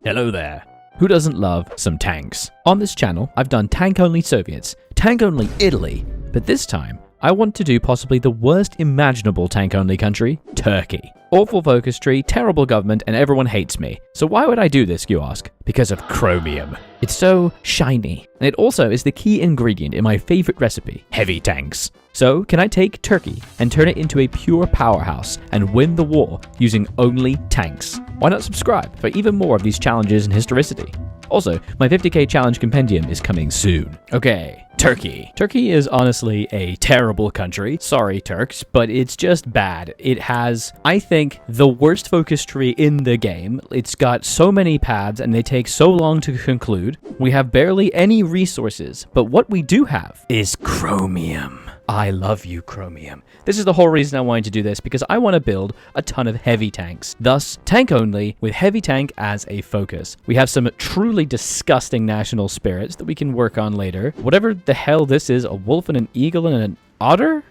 Hello there. Who doesn't love some tanks? On this channel, I've done tank-only Soviets, tank-only Italy, but this time, I want to do possibly the worst imaginable tank-only country, Turkey. Awful focus tree, terrible government, and everyone hates me. So why would I do this, you ask? Because of chromium. It's so shiny, and it also is the key ingredient in my favorite recipe, heavy tanks. So, can I take Turkey and turn it into a pure powerhouse and win the war using only tanks? Why not subscribe for even more of these challenges and historicity? Also, my 50k challenge compendium is coming soon. Okay, Turkey. Turkey is honestly a terrible country. Sorry, Turks, but it's just bad. It has, I think, the worst focus tree in the game. It's got so many paths and they take so long to conclude. We have barely any resources, but what we do have is chromium. I love you, chromium. This is the whole reason I wanted to do this, because I want to build a ton of heavy tanks. Thus, tank only, with heavy tank as a focus. We have some truly disgusting national spirits that we can work on later. Whatever the hell this is, a wolf and an eagle and an otter?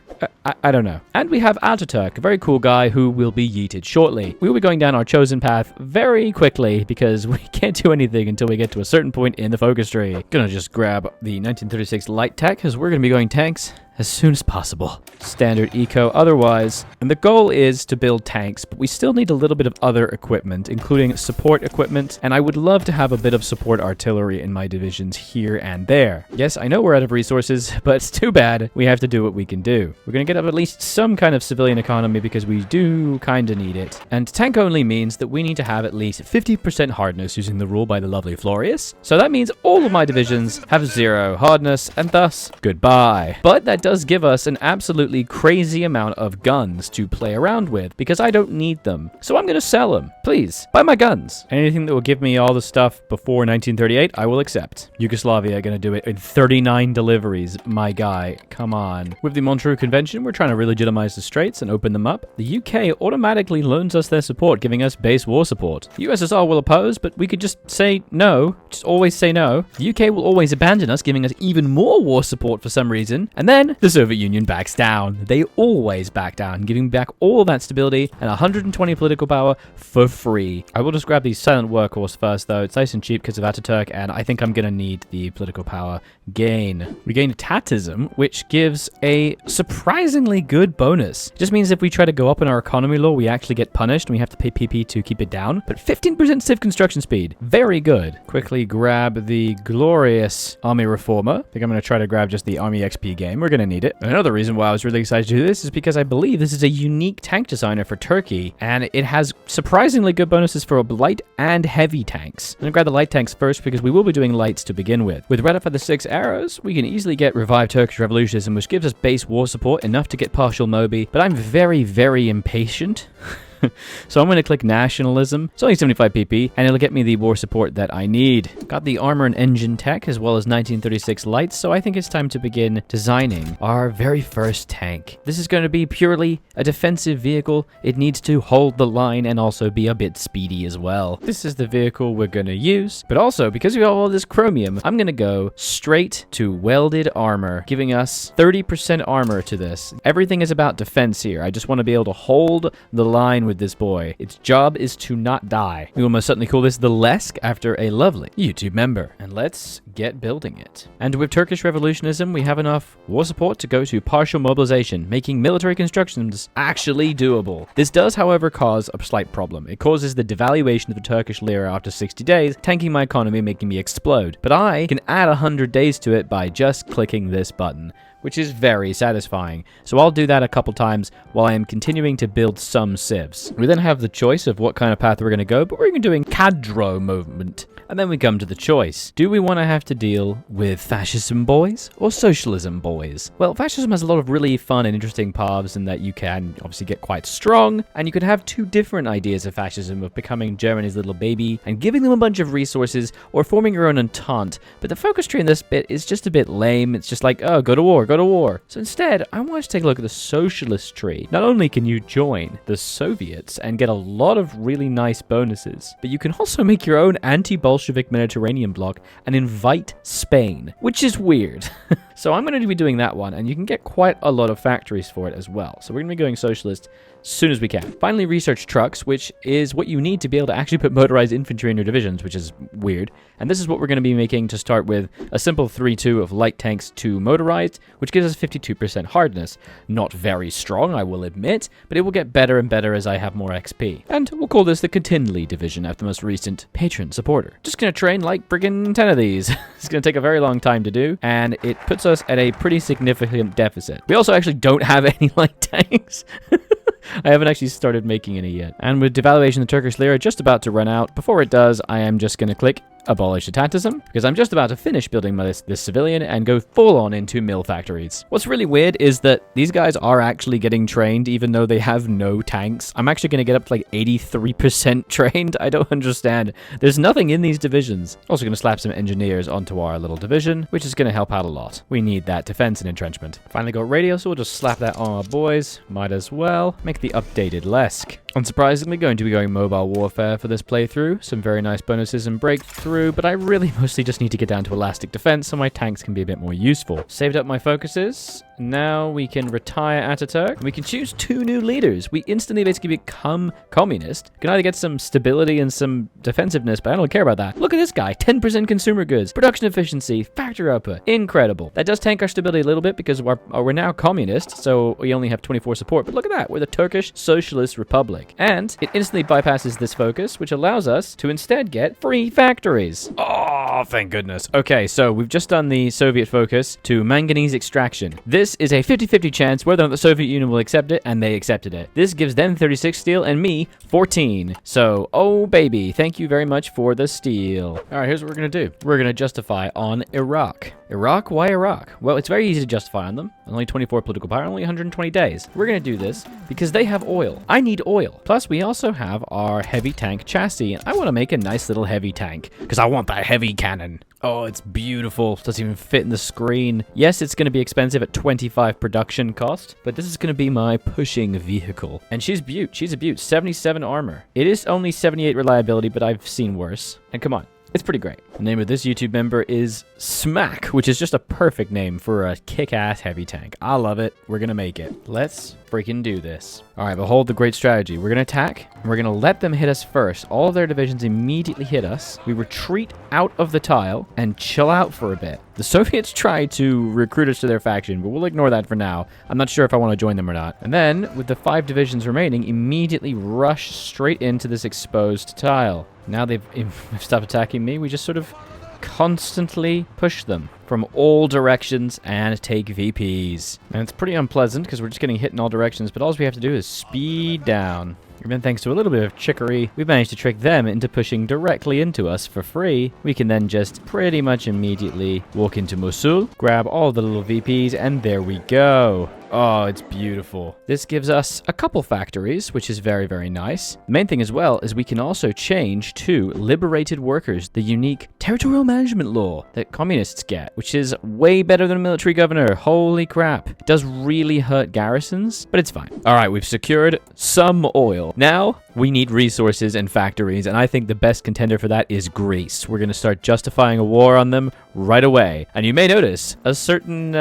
I don't know. And we have Ataturk, a very cool guy who will be yeeted shortly. We will be going down our chosen path very quickly because we can't do anything until we get to a certain point in the focus tree. Gonna just grab the 1936 light tech because we're gonna be going tanks as soon as possible. Standard eco otherwise. And the goal is to build tanks, but we still need a little bit of other equipment, including support equipment, and I would love to have a bit of support artillery in my divisions here and there. Yes, I know we're out of resources, but it's too bad. We have to do what we can do. We're gonna get up at least some kind of civilian economy because we do kinda need it. And tank only means that we need to have at least 50% hardness using the rule by the lovely Florius. So that means all of my divisions have 0 hardness, and thus, goodbye. But that does give us an absolutely crazy amount of guns to play around with because I don't need them. So I'm gonna sell them. Please, buy my guns. Anything that will give me all the stuff before 1938, I will accept. Yugoslavia gonna do it in 39 deliveries, my guy. Come on. With the Montreux Convention, we're trying to re-legitimize the Straits and open them up. The UK automatically loans us their support, giving us base war support. The USSR will oppose, but we could just say no. Just always say no. The UK will always abandon us, giving us even more war support for some reason. And then the Soviet Union backs down. They always back down, giving back all that stability and 120 political power for free. I will just grab the silent workhorse first, though. It's nice and cheap because of Ataturk, and I think I'm going to need the political power gain. We gain Tatism, which gives a surprisingly good bonus. It just means if we try to go up in our economy law, we actually get punished and we have to pay PP to keep it down. But 15% civ construction speed. Very good. Quickly grab the glorious Army Reformer. I think I'm going to try to grab just the Army XP game. We're going to need it. Another reason why I was really excited to do this is because I believe this is a unique tank designer for Turkey, and it has surprisingly good bonuses for light and heavy tanks. I'm going to grab the light tanks first because we will be doing lights to begin with. With Reddit for the 6 arrows, we can easily get revived Turkish revolutionism, which gives us base war support enough to get partial Moby, but I'm very, very impatient. So I'm going to click nationalism. It's only 75 PP, and it'll get me the war support that I need. Got the armor and engine tech, as well as 1936 lights, so I think it's time to begin designing our very first tank. This is going to be purely a defensive vehicle. It needs to hold the line and also be a bit speedy as well. This is the vehicle we're going to use, but also, because we have all this chromium, I'm going to go straight to welded armor, giving us 30% armor to this. Everything is about defense here. I just want to be able to hold the line with this boy. Its job is to not die. We will most certainly call this the Lesk after a lovely YouTube member. And let's get building it. And with Turkish revolutionism, we have enough war support to go to partial mobilization, making military constructions actually doable. This does, however, cause a slight problem. It causes the devaluation of the Turkish lira after 60 days, tanking my economy, making me explode. But I can add 100 days to it by just clicking this button, which is very satisfying. So I'll do that a couple times while I am continuing to build some civs. We then have the choice of what kind of path we're going to go, but we're even doing cadro movement. And then we come to the choice. Do we want to have to deal with fascism boys or socialism boys? Well, fascism has a lot of really fun and interesting paths in that you can obviously get quite strong, and you could have 2 different ideas of fascism, of becoming Germany's little baby and giving them a bunch of resources, or forming your own entente. But the focus tree in this bit is just a bit lame. It's just like, oh, go to war, go to war. So instead, I want to take a look at the socialist tree. Not only can you join the Soviets and get a lot of really nice bonuses, but you can also make your own anti-Bolshevik Mediterranean bloc and invite Spain, which is weird. So I'm going to be doing that one, and you can get quite a lot of factories for it as well. So we're going to be going socialist as soon as we can. Finally, research trucks, which is what you need to be able to actually put motorized infantry in your divisions, which is weird. And this is what we're going to be making to start with: a simple 3-2 of light tanks to motorized, which gives us 52% hardness. Not very strong, I will admit, but it will get better and better as I have more XP. And we'll call this the Continley division after the most recent patron supporter. Just going to train like friggin' 10 of these. It's going to take a very long time to do, and it puts us at a pretty significant deficit. We also actually don't have any light tanks. I haven't actually started making any yet. And with devaluation of the Turkish lira just about to run out, before it does, I am just going to click abolish etatism, because I'm just about to finish building this civilian and go full on into mill factories. What's really weird is that these guys are actually getting trained even though they have no tanks. I'm actually going to get up to like 83% trained. I don't understand. There's nothing in these divisions. Also going to slap some engineers onto our little division, which is going to help out a lot. We need that defense and entrenchment. Finally got radio, so we'll just slap that on our boys. Might as well make the updated Lesk. Unsurprisingly, going to be going mobile warfare for this playthrough. Some very nice bonuses and breakthrough, but I really mostly just need to get down to elastic defense so my tanks can be a bit more useful. Saved up my focuses. Now we can retire Ataturk. We can choose 2 new leaders. We instantly basically become communist. Can either get some stability and some defensiveness, but I don't care about that. Look at this guy. 10% consumer goods, production efficiency, factory output. Incredible. That does tank our stability a little bit because we're now communist, so we only have 24 support. But look at that. We're the Turkish Socialist Republic. And it instantly bypasses this focus, which allows us to instead get free factories. Oh, thank goodness. Okay, so we've just done the Soviet focus to manganese extraction. This is a 50-50 chance whether or not the Soviet Union will accept it, and they accepted it. This gives them 36 steel and me 14. So, oh baby, thank you very much for the steel. All right, here's what we're going to do. We're going to justify on Iraq. Iraq? Why Iraq? Well, it's very easy to justify on them. Only 24 political power, only 120 days. We're going to do this because they have oil. I need oil. Plus, we also have our heavy tank chassis, and I want to make a nice little heavy tank because I want that heavy cannon. Oh, it's beautiful. Doesn't even fit in the screen. Yes, it's going to be expensive at 25 production cost, but this is going to be my pushing vehicle. And she's beaut. She's a beaut. 77 armor. It is only 78 reliability, but I've seen worse. And come on. It's pretty great. The name of this YouTube member is Smack, which is just a perfect name for a kick-ass heavy tank. I love it. We're going to make it. Let's freaking do this. All right, behold the great strategy. We're going to attack, and we're going to let them hit us first. All of their divisions immediately hit us. We retreat out of the tile and chill out for a bit. The Soviets tried to recruit us to their faction, but we'll ignore that for now. I'm not sure if I want to join them or not. And then, with the 5 divisions remaining, immediately rush straight into this exposed tile. Now they've stopped attacking me. We just sort of constantly push them from all directions and take VPs. And it's pretty unpleasant because we're just getting hit in all directions, but all we have to do is speed down. And then thanks to a little bit of trickery, we've managed to trick them into pushing directly into us for free. We can then just pretty much immediately walk into Mosul, grab all the little VPs, and there we go. Oh, it's beautiful. This gives us a couple factories, which is very, very nice. The main thing as well is we can also change to liberated workers, the unique territorial management law that communists get, which is way better than a military governor. Holy crap. It does really hurt garrisons, but it's fine. All right, we've secured some oil. Now we need resources and factories, and I think the best contender for that is Greece. We're going to start justifying a war on them right away. And you may notice a certain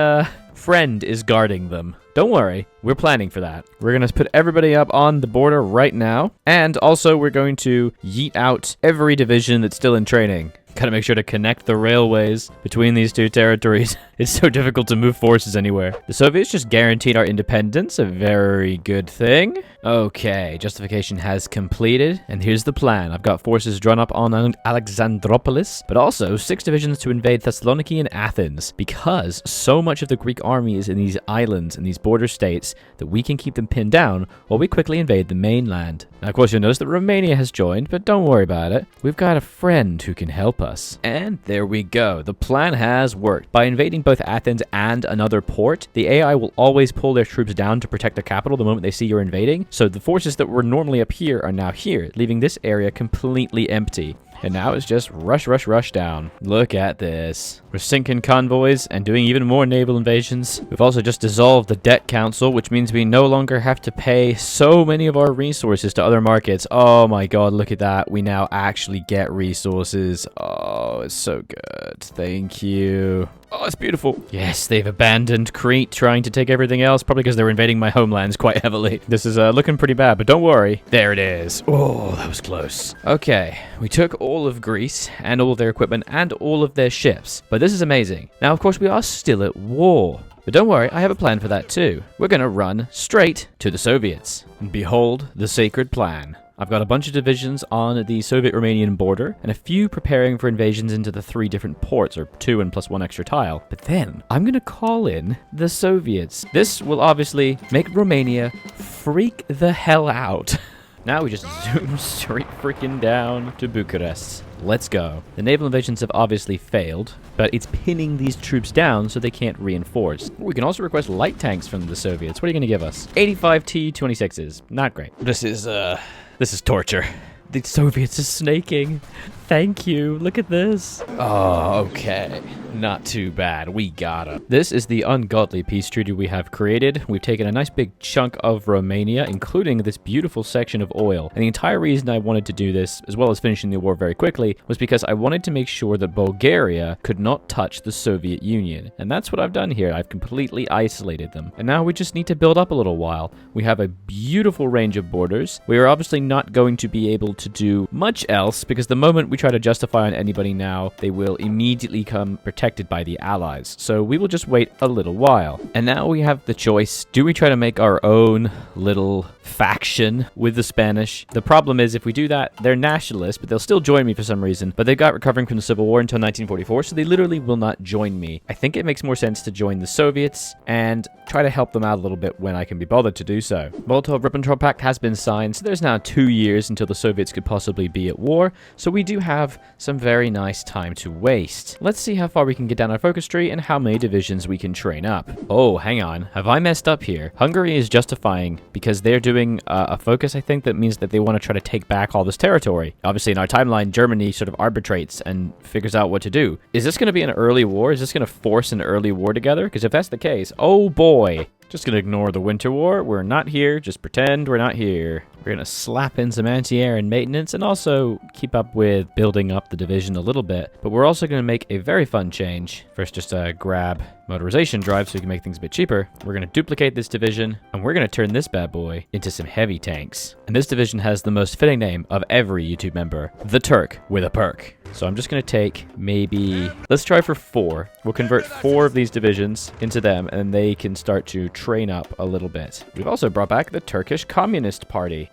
friend is guarding them. Don't worry, we're planning for that. We're going to put everybody up on the border right now, and also we're going to yeet out every division that's still in training. Gotta make sure to connect the railways between these two territories. It's so difficult to move forces anywhere. The Soviets just guaranteed our independence, a very good thing. Okay, justification has completed, and here's the plan. I've got forces drawn up on Alexandropolis, but also 6 divisions to invade Thessaloniki and Athens, because so much of the Greek army is in these islands and these border states that we can keep them pinned down while we quickly invade the mainland. Now, of course, you'll notice that Romania has joined, but don't worry about it. We've got a friend who can help us. And there we go. The plan has worked. By invading both Athens and another port, the AI will always pull their troops down to protect the capital the moment they see you're invading. So the forces that were normally up here are now here, leaving this area completely empty. And now it's just rush, rush, rush down. Look at this. We're sinking convoys and doing even more naval invasions. We've also just dissolved the debt council, which means we no longer have to pay so many of our resources to other markets. Oh my god, look at that. We now actually get resources. Oh, it's so good. Thank you. Oh, it's beautiful. Yes, they've abandoned Crete, trying to take everything else, probably because they're invading my homelands quite heavily. This is looking pretty bad, but don't worry. There it is. Oh, that was close. Okay, we took all of Greece and all of their equipment and all of their ships, but this is amazing. Now, of course, we are still at war. But don't worry, I have a plan for that too. We're going to run straight to the Soviets. And behold the sacred plan. I've got a bunch of divisions on the Soviet-Romanian border, and a few preparing for invasions into the 3 different ports, or 2 and plus 1 extra tile. But then, I'm gonna call in the Soviets. This will obviously make Romania freak the hell out. Now we just zoom straight freaking down to Bucharest. Let's go. The naval invasions have obviously failed, but it's pinning these troops down so they can't reinforce. We can also request light tanks from the Soviets. What are you gonna give us? 85 T-26s. Not great. This is torture. The Soviets are snaking. Thank you. Look at this. Oh, okay. Not too bad. We got him. This is the ungodly peace treaty we have created. We've taken a nice big chunk of Romania, including this beautiful section of oil. And the entire reason I wanted to do this, as well as finishing the war very quickly, was because I wanted to make sure that Bulgaria could not touch the Soviet Union. And that's what I've done here. I've completely isolated them. And now we just need to build up a little while. We have a beautiful range of borders. We are obviously not going to be able to do much else, because the moment we try to justify on anybody now, they will immediately come protected by the Allies. So we will just wait a little while. And now we have the choice. Do we try to make our own little faction with the Spanish? The problem is, if we do that, they're nationalists, but they'll still join me for some reason. But they got recovering from the Civil War until 1944, so they literally will not join me. I think it makes more sense to join the Soviets and try to help them out a little bit when I can be bothered to do so. Molotov-Ribbentrop Pact has been signed, so there's now 2 years until the Soviets could possibly be at war, so we do have some very nice time to waste. Let's see how far we can get down our focus tree and how many divisions we can train up. Oh, hang on. Have I messed up here? Hungary is justifying because they're doing a focus, I think, that means that they want to try to take back all this territory. Obviously, in our timeline, Germany sort of arbitrates and figures out what to do. Is this going to be an early war? Is this going to force an early war together? Because if that's the case, oh boy. Just gonna ignore the Winter War. We're not here. Just pretend we're not here. We're gonna slap in some anti-air and maintenance and also keep up with building up the division a little bit. But we're also gonna make a very fun change. First, just grab motorization drive so we can make things a bit cheaper. We're gonna duplicate this division and we're gonna turn this bad boy into some heavy tanks. And this division has the most fitting name of every YouTube member, the Turk with a perk. So I'm just going to take maybe, let's try for 4. We'll convert 4 of these divisions into them, and they can start to train up a little bit. We've also brought back the Turkish Communist Party.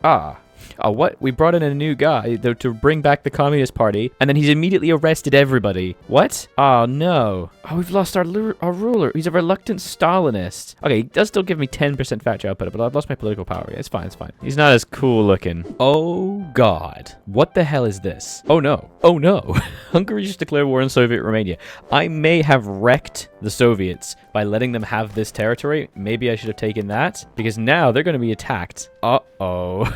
What? We brought in a new guy to bring back the Communist Party, and then he's immediately arrested everybody. What? Oh, no. Oh, we've lost our ruler. He's a reluctant Stalinist. Okay, he does still give me 10% factory output, but I've lost my political power. Yeah, it's fine, it's fine. He's not as cool looking. Oh, God. What the hell is this? Oh, no. Oh, no. Hungary just declared war on Soviet Romania. I may have wrecked the Soviets by letting them have this territory. Maybe I should have taken that, because now they're going to be attacked. Uh-oh.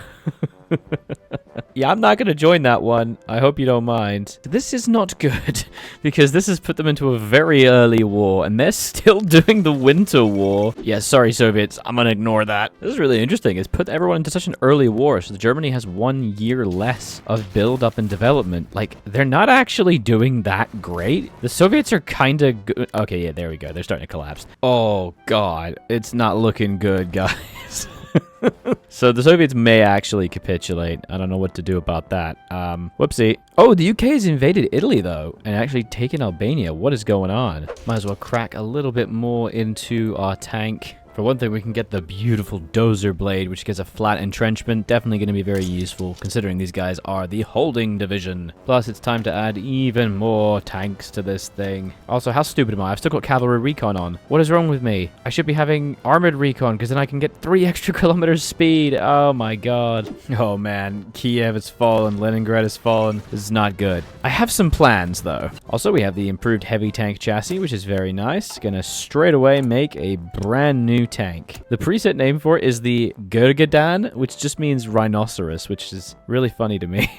Yeah, I'm not going to join that one. I hope you don't mind. This is not good, because this has put them into a very early war, and they're still doing the Winter War. Yeah, sorry, Soviets. I'm going to ignore that. This is really interesting. It's put everyone into such an early war, so Germany has 1 year less of build-up and development. Like, they're not actually doing that great. The Soviets are kind of good. Okay, yeah, there we go. They're starting to collapse. Oh, God. It's not looking good, guys. So the Soviets may actually capitulate. I don't know what to do about that. Whoopsie. Oh, the UK has invaded Italy, though, and actually taken Albania. What is going on? Might as well crack a little bit more into our tank. For one thing, we can get the beautiful dozer blade, which gives a flat entrenchment. Definitely going to be very useful, considering these guys are the holding division. Plus, it's time to add even more tanks to this thing. Also, how stupid am I? I've still got cavalry recon on. What is wrong with me? I should be having armored recon, because then I can get 3 extra kilometers speed. Oh my god. Oh man, Kiev has fallen. Leningrad has fallen. This is not good. I have some plans, though. Also, we have the improved heavy tank chassis, which is very nice. Gonna straight away make a brand new tank. The preset name for it is the Gurgadan, which just means rhinoceros, which is really funny to me.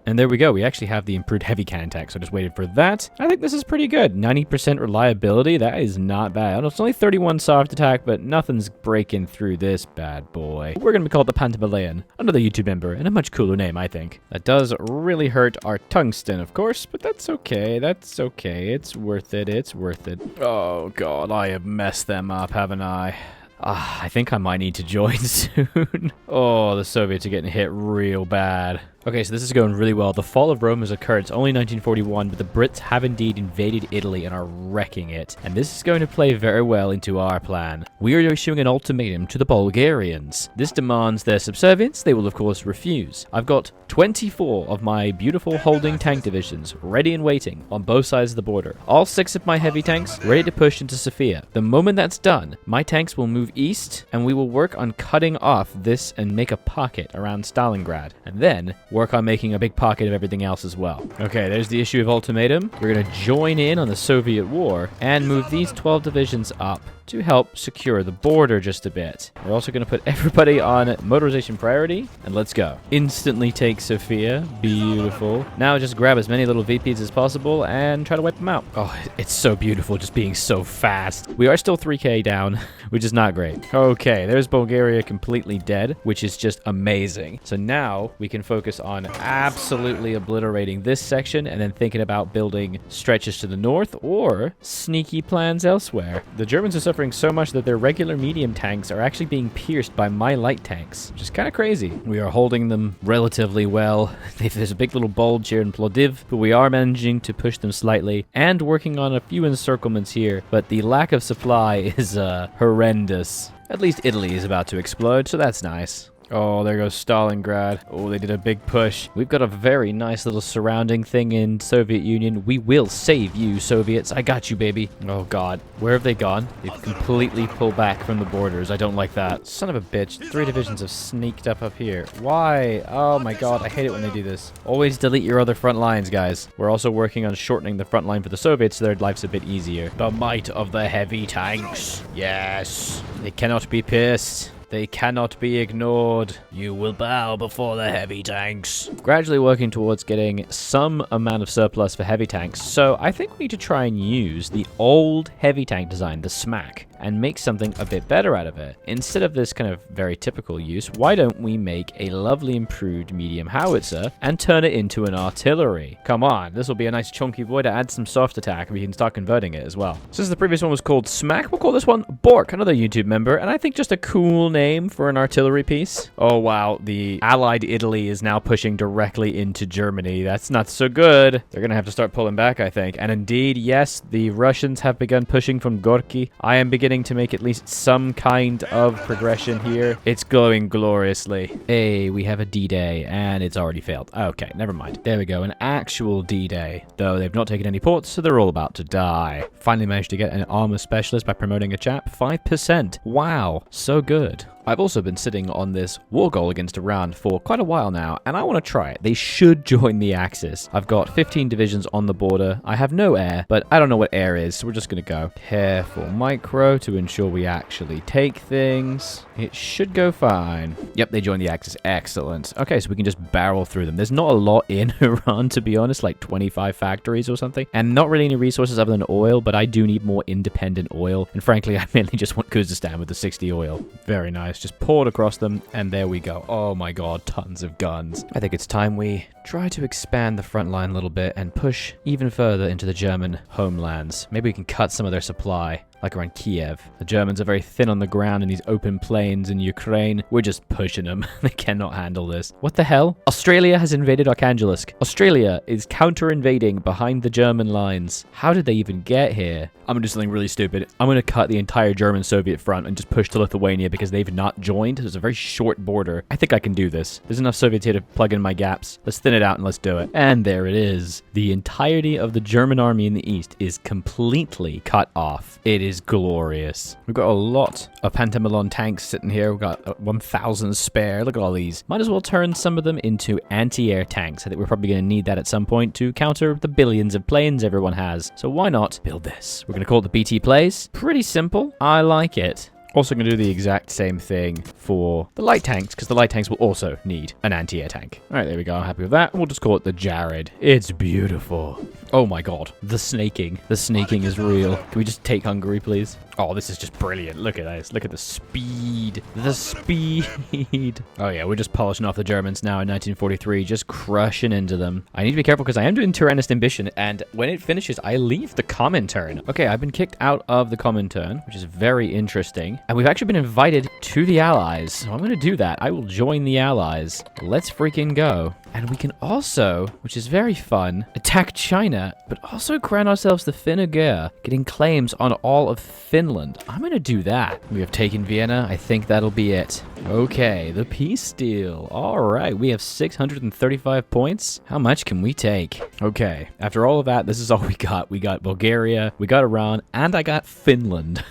And there we go. We actually have the improved heavy cannon tank, so I just waited for that. I think this is pretty good. 90% reliability. That is not bad. It's only 31 soft attack, but nothing's breaking through this bad boy. We're going to be called the Pantamalayan, another YouTube member, and a much cooler name, I think. That does really hurt our tungsten, of course, but that's okay. That's okay. It's worth it. It's worth it. Oh, God. I have messed them up, haven't I? I think I might need to join soon. Oh, the Soviets are getting hit real bad. Okay, so this is going really well. The fall of Rome has occurred. It's only 1941, but the Brits have indeed invaded Italy and are wrecking it. And this is going to play very well into our plan. We are issuing an ultimatum to the Bulgarians. This demands their subservience. They will, of course, refuse. I've got 24 of my beautiful holding tank divisions ready and waiting on both sides of the border. All 6 of my heavy tanks ready to push into Sofia. The moment that's done, my tanks will move east, and we will work on cutting off this and make a pocket around Stalingrad. And then work on making a big pocket of everything else as well. Okay, there's the issue of ultimatum. We're going to join in on the Soviet war and move these 12 divisions up to help secure the border just a bit. We're also going to put everybody on motorization priority, and let's go. Instantly take Sofia. Beautiful. Now just grab as many little VPs as possible and try to wipe them out. Oh, it's so beautiful just being so fast. We are still 3k down, which is not great. Okay, there's Bulgaria completely dead, which is just amazing. So now we can focus on absolutely obliterating this section and then thinking about building stretches to the north or sneaky plans elsewhere. The Germans are suffering so much that their regular medium tanks are actually being pierced by my light tanks, which is kind of crazy. We are holding them relatively well. There's a big little bulge here in Plodiv, but we are managing to push them slightly and working on a few encirclements here, but the lack of supply is horrendous. At least Italy is about to explode, so that's nice. Oh, there goes Stalingrad. Oh, they did a big push. We've got a very nice little surrounding thing in Soviet Union. We will save you, Soviets. I got you, baby. Oh, God. Where have they gone? They've completely pulled back from the borders. I don't like that. Son of a bitch. 3 divisions have sneaked up here. Why? Oh, my God. I hate it when they do this. Always delete your other front lines, guys. We're also working on shortening the front line for the Soviets so their life's a bit easier. The might of the heavy tanks. Yes. They cannot be pierced. They cannot be ignored. You will bow before the heavy tanks. Gradually working towards getting some amount of surplus for heavy tanks, so I think we need to try and use the old heavy tank design, the SMAC, and make something a bit better out of it. Instead of this kind of very typical use, why don't we make a lovely improved medium howitzer and turn it into an artillery? Come on, this will be a nice chunky boy to add some soft attack, and we can start converting it as well. Since the previous one was called SMAC, we'll call this one Bork, another YouTube member, and I think just a cool name for an artillery piece. Oh wow, the allied Italy is now pushing directly into Germany. That's not so good. They're gonna have to start pulling back, I think. And indeed, yes, the Russians have begun pushing from Gorky. I am beginning to make at least some kind of progression here. It's going gloriously. Hey, we have a D-Day, and it's already failed. Okay, never mind. There we go, an actual D-Day. Though they've not taken any ports, so they're all about to die. Finally managed to get an armor specialist by promoting a chap. 5%. Wow, so good. I've also been sitting on this war goal against Iran for quite a while now, and I want to try it. They should join the Axis. I've got 15 divisions on the border. I have no air, but I don't know what air is, so we're just going to go. Careful micro to ensure we actually take things. It should go fine. Yep, they joined the Axis. Excellent. Okay, so we can just barrel through them. There's not a lot in Iran, to be honest, like 25 factories or something, and not really any resources other than oil, but I do need more independent oil, and frankly, I mainly just want Kyrgyzstan with the 60 oil. Very nice. Just pour it across them, and there we go. Oh my God, tons of guns. I think it's time we try to expand the front line a little bit and push even further into the German homelands. Maybe we can cut some of their supply, like around Kiev. The Germans are very thin on the ground in these open plains in Ukraine. We're just pushing them. They cannot handle this. What the hell? Australia has invaded Arkhangelsk. Australia is counter-invading behind the German lines. How did they even get here? I'm gonna do something really stupid. I'm gonna cut the entire German-Soviet front and just push to Lithuania because they've not joined. There's a very short border. I think I can do this. There's enough Soviets here to plug in my gaps. Let's thin it out and let's do it. And there it is. The entirety of the German army in the east is completely cut off. It is glorious. We've got a lot of Pantamalon tanks sitting here. We've got 1,000 spare. Look at all these. Might as well turn some of them into anti-air tanks. I think we're probably going to need that at some point to counter the billions of planes everyone has. So why not build this? We're going to call it the BT Plays. Pretty simple. I like it. Also going to do the exact same thing for the light tanks, because the light tanks will also need an anti-air tank. All right, there we go. I'm happy with that. We'll just call it the Jared. It's beautiful. Oh my god, the snaking. The snaking is real. Can we just take Hungary, please? Oh, this is just brilliant. Look at this. Look at the speed. The speed. Oh yeah, we're just polishing off the Germans now in 1943, just crushing into them. I need to be careful because I am doing Tyrannist Ambition, and when it finishes, I leave the Comintern. Okay, I've been kicked out of the Comintern, which is very interesting. And we've actually been invited to the Allies. So I'm going to do that. I will join the Allies. Let's freaking go. And we can also, which is very fun, attack China, but also crown ourselves the Finneguer, getting claims on all of Finland. I'm going to do that. We have taken Vienna. I think that'll be it. Okay, the peace deal. All right, we have 635 points. How much can we take? Okay, after all of that, this is all we got. We got Bulgaria, we got Iran, and I got Finland.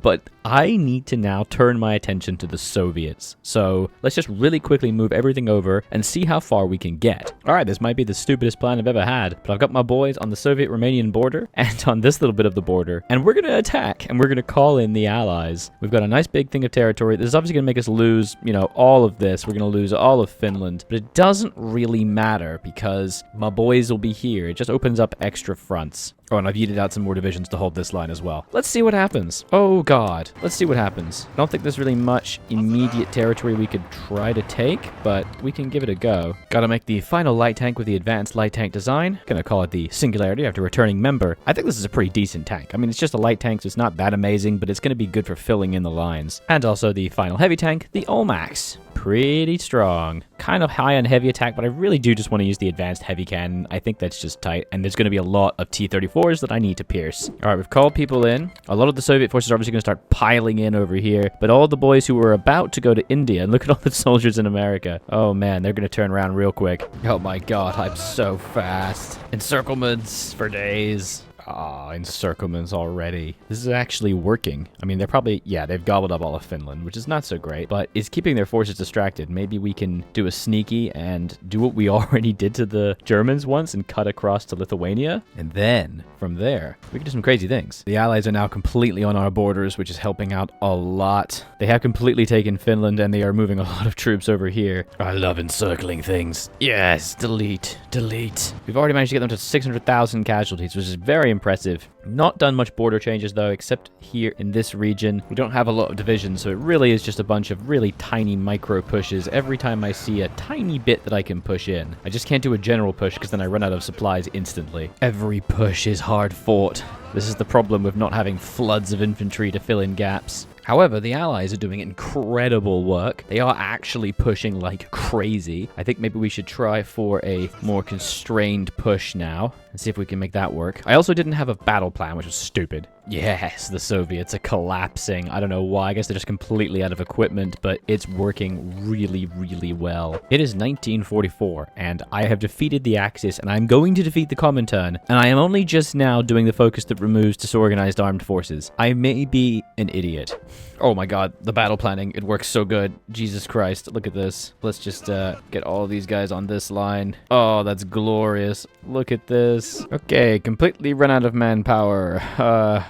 But I need to now turn my attention to the Soviets. So let's just really quickly move everything over and see how far we can get. All right, this might be the stupidest plan I've ever had, but I've got my boys on the Soviet-Romanian border and on this little bit of the border, and we're going to attack, and we're going to call in the Allies. We've got a nice big thing of territory. This is obviously going to make us lose, you know, all of this. We're going to lose all of Finland, but it doesn't really matter because my boys will be here. It just opens up extra fronts. Oh, and I've yeeted out some more divisions to hold this line as well. Let's see what happens. Oh, God. Let's see what happens. I don't think there's really much immediate territory we could try to take, but we can give it a go. Gotta make the final light tank with the advanced light tank design. Gonna call it the Singularity after returning member. I think this is a pretty decent tank. I mean, it's just a light tank, so it's not that amazing, but it's gonna be good for filling in the lines. And also the final heavy tank, the Olmax. Pretty strong. Kind of high on heavy attack, but I really do just want to use the advanced heavy cannon. I think that's just tight, and there's going to be a lot of T-34s that I need to pierce. All right, we've called people in. A lot of the Soviet forces are obviously going to start piling in over here, but all the boys who were about to go to India, and look at all the soldiers in America. Oh man, they're going to turn around real quick. Oh my god, I'm so fast. Encirclements for days. Ah, encirclements already. This is actually working. I mean, they're probably, yeah, they've gobbled up all of Finland, which is not so great, but it's keeping their forces distracted. Maybe we can do a sneaky and do what we already did to the Germans once and cut across to Lithuania. And then from there, we can do some crazy things. The Allies are now completely on our borders, which is helping out a lot. They have completely taken Finland and they are moving a lot of troops over here. I love encircling things. Yes, delete, delete. We've already managed to get them to 600,000 casualties, which is very impressive. Not done much border changes though, except here in this region. We don't have a lot of divisions, so it really is just a bunch of really tiny micro pushes every time I see a tiny bit that I can push in. I just can't do a general push because then I run out of supplies instantly. Every push is hard fought. This is the problem with not having floods of infantry to fill in gaps. However, the Allies are doing incredible work. They are actually pushing like crazy. I think maybe we should try for a more constrained push now and see if we can make that work. I also didn't have a battle plan, which was stupid. Yes, the Soviets are collapsing. I don't know why. I guess they're just completely out of equipment, but it's working really, really well. It is 1944, and I have defeated the Axis, and I'm going to defeat the Comintern, and I am only just now doing the focus that removes disorganized armed forces. I may be an idiot. Oh my god, the battle planning, it works so good. Jesus Christ, look at this. Let's just get all these guys on this line. Oh, that's glorious. Look at this. Okay, completely run out of manpower.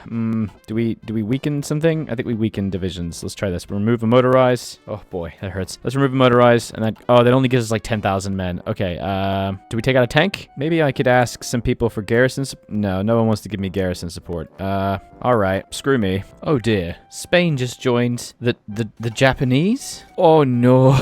Do we weaken something? I think we weaken divisions. Let's try this. Remove a motorized. Oh boy, that hurts. Let's remove a motorized, and then, oh, that only gives us like 10,000 men. Okay, do we take out a tank? Maybe I could ask some people for garrison support. No, no one wants to give me garrison support. All right, screw me. Oh dear, Spain just joined the Japanese? Oh no.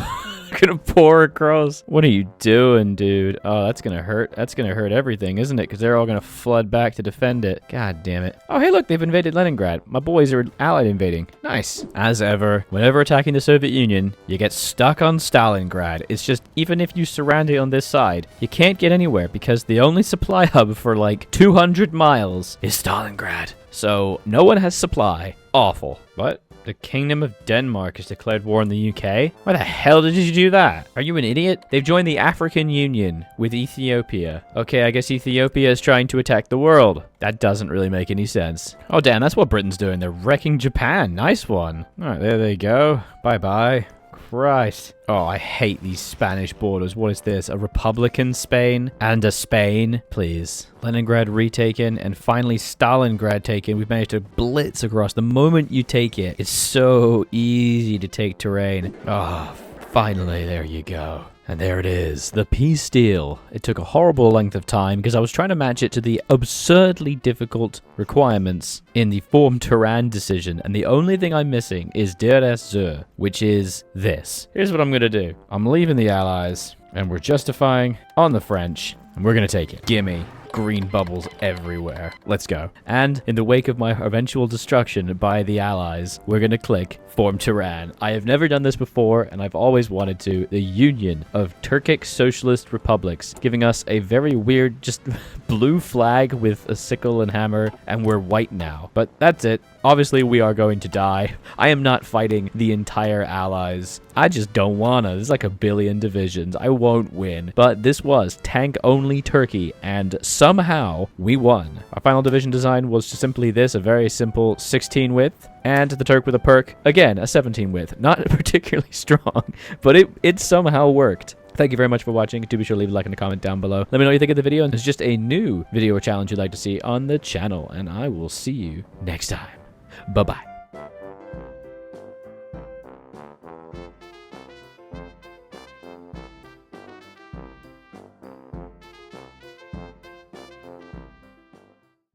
Gonna pour across. What are you doing, dude? Oh, that's gonna hurt. That's gonna hurt everything, isn't it? Because they're all gonna flood back to defend it. God damn it. Oh, hey, look, they've invaded Leningrad. My boys are allied invading. Nice. As ever, whenever attacking the Soviet Union, you get stuck on Stalingrad. It's just, even if you surround it on this side, you can't get anywhere because the only supply hub for like 200 miles is Stalingrad. So, no one has supply. Awful. What? The Kingdom of Denmark has declared war on the UK? Why the hell did you do that? Are you an idiot? They've joined the African Union with Ethiopia. Okay, I guess Ethiopia is trying to attack the world. That doesn't really make any sense. Oh, damn, that's what Britain's doing. They're wrecking Japan. Nice one. All right, there they go. Bye-bye. Christ. Oh, I hate these Spanish borders. What is this? A Republican Spain and a Spain? Please. Leningrad retaken and finally Stalingrad taken. We've managed to blitz across. The moment you take it, it's so easy to take terrain. Oh, finally, there you go. And there it is, the peace deal. It took a horrible length of time because I was trying to match it to the absurdly difficult requirements in the Form Turan decision, and the only thing I'm missing is Der es Zur, which is this. Here's what I'm going to do. I'm leaving the Allies, and we're justifying on the French, and we're going to take it. Gimme. Green bubbles everywhere. Let's go. And in the wake of my eventual destruction by the Allies, we're going to click Form Turan. I have never done this before, and I've always wanted to. The Union of Turkic Socialist Republics, giving us a very weird, just blue flag with a sickle and hammer, and we're white now. But that's it. Obviously, we are going to die. I am not fighting the entire Allies. I just don't wanna. There's like a billion divisions. I won't win. But this was tank-only Turkey, and somehow we won. Our final division design was just simply this, a very simple 16 width, and the Turk with a perk, again, a 17 width. Not particularly strong, but it somehow worked. Thank you very much for watching. Do be sure to leave a like and a comment down below. Let me know what you think of the video, and it's just a new video or challenge you'd like to see on the channel, and I will see you next time. Bye-bye.